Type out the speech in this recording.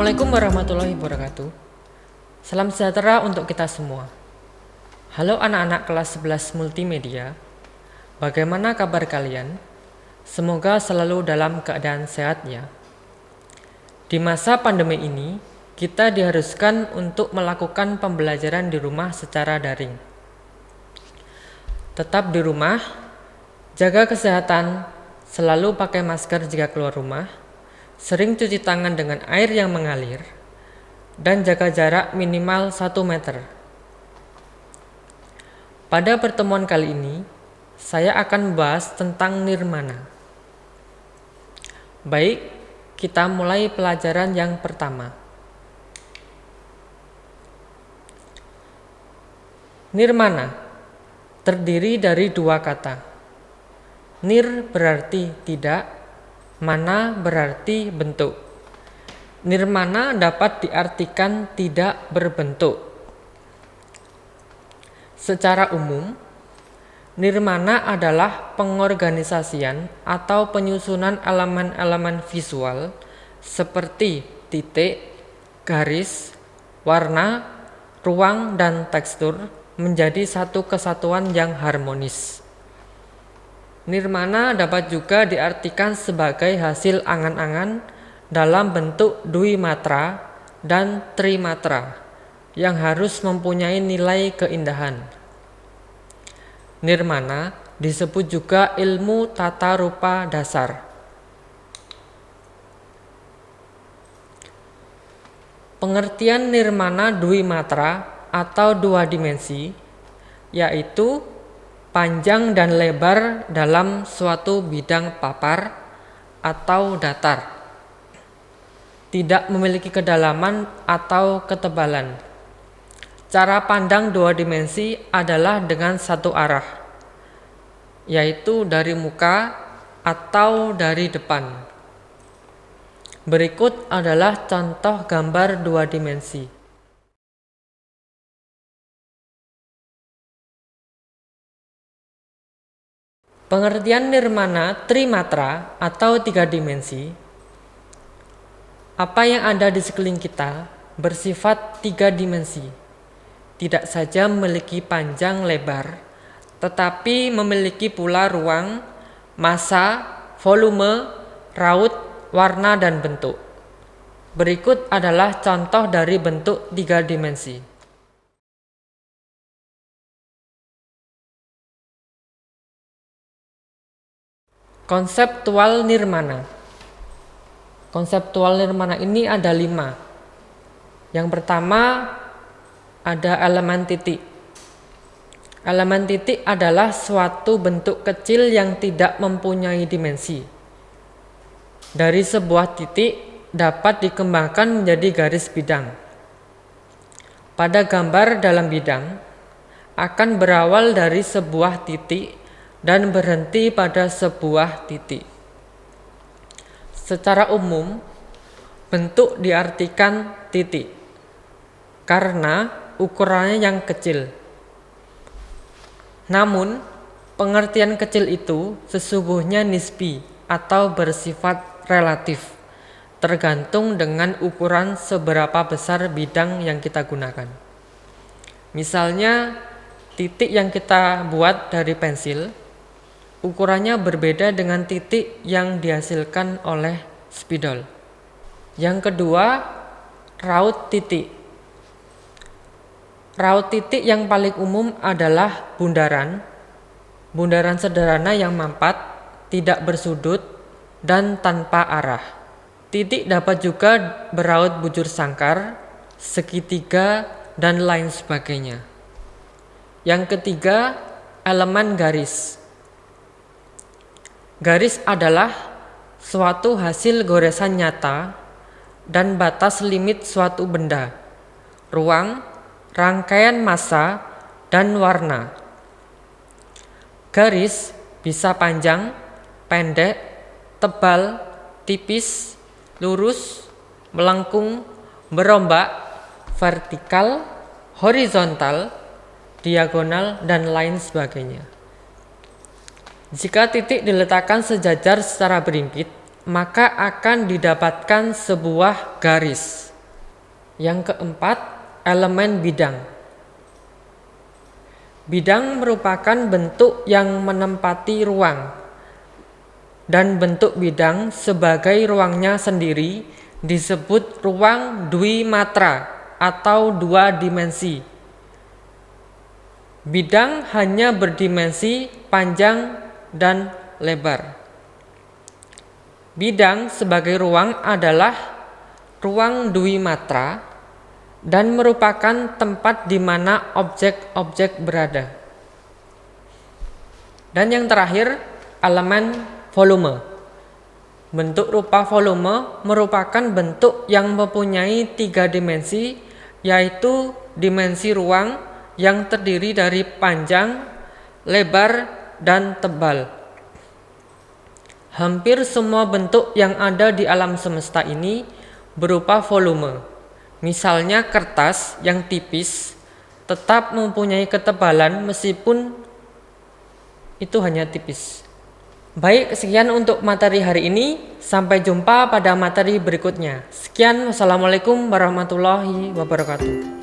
Assalamualaikum warahmatullahi wabarakatuh. Salam sejahtera untuk kita semua. Halo anak-anak kelas 11 multimedia. Bagaimana kabar kalian? Semoga selalu dalam keadaan sehat ya. Di masa pandemi ini, kita diharuskan untuk melakukan pembelajaran di rumah secara daring. Tetap di rumah, jaga kesehatan, selalu pakai masker jika keluar rumah, sering cuci tangan dengan air yang mengalir, dan jaga jarak minimal 1 meter. Pada pertemuan kali ini, saya akan membahas tentang nirmana. Baik, kita mulai pelajaran yang pertama. Nirmana terdiri dari 2 kata. Nir berarti tidak, mana berarti bentuk. Nirmana dapat diartikan tidak berbentuk. Secara umum, nirmana adalah pengorganisasian atau penyusunan elemen-elemen visual seperti titik, garis, warna, ruang, dan tekstur menjadi satu kesatuan yang harmonis. Nirmana dapat juga diartikan sebagai hasil angan-angan dalam bentuk dwimatra dan trimatra yang harus mempunyai nilai keindahan. Nirmana disebut juga ilmu tata rupa dasar. Pengertian nirmana dwimatra atau 2 dimensi yaitu panjang dan lebar dalam suatu bidang papar atau datar, tidak memiliki kedalaman atau ketebalan. Cara pandang 2 dimensi adalah dengan satu arah, yaitu dari muka atau dari depan. Berikut adalah contoh gambar 2 dimensi. Pengertian nirmana trimatra atau 3 dimensi. Apa yang ada di sekeliling kita bersifat 3 dimensi. Tidak saja memiliki panjang lebar, tetapi memiliki pula ruang, massa, volume, raut, warna, dan bentuk. Berikut adalah contoh dari bentuk 3 dimensi. Konseptual nirmana. Konseptual nirmana ini ada 5. Yang pertama ada elemen titik. Elemen titik adalah suatu bentuk kecil yang tidak mempunyai dimensi. Dari sebuah titik dapat dikembangkan menjadi garis bidang. Pada gambar dalam bidang akan berawal dari sebuah titik dan berhenti pada sebuah titik. Secara umum, bentuk diartikan titik karena ukurannya yang kecil. Namun, pengertian kecil itu sesungguhnya nisbi atau bersifat relatif, tergantung dengan ukuran seberapa besar bidang yang kita gunakan. Misalnya, titik yang kita buat dari pensil ukurannya berbeda dengan titik yang dihasilkan oleh spidol. Yang kedua, raut titik. Raut titik yang paling umum adalah bundaran. Bundaran sederhana yang mampat, tidak bersudut, dan tanpa arah. Titik dapat juga beraut bujur sangkar, segitiga, dan lain sebagainya. Yang ketiga, elemen garis. Garis adalah suatu hasil goresan nyata dan batas limit suatu benda, ruang, rangkaian massa, dan warna. Garis bisa panjang, pendek, tebal, tipis, lurus, melengkung, berombak, vertikal, horizontal, diagonal, dan lain sebagainya. Jika titik diletakkan sejajar secara berimpit, maka akan didapatkan sebuah garis. Yang keempat, elemen bidang. Bidang merupakan bentuk yang menempati ruang, dan bentuk bidang sebagai ruangnya sendiri disebut ruang dwimatra atau dua dimensi. Bidang hanya berdimensi panjang dan lebar. Bidang sebagai ruang adalah ruang dwimatra dan merupakan tempat di mana objek-objek berada. Dan yang terakhir, elemen volume. Bentuk rupa volume merupakan bentuk yang mempunyai 3 dimensi, yaitu dimensi ruang yang terdiri dari panjang, lebar, dan tebal. Hampir semua bentuk yang ada di alam semesta ini berupa volume. Misalnya kertas yang tipis tetap mempunyai ketebalan meskipun itu hanya tipis. Baik, sekian untuk materi hari ini. Sampai jumpa pada materi berikutnya. Sekian, wassalamualaikum warahmatullahi wabarakatuh.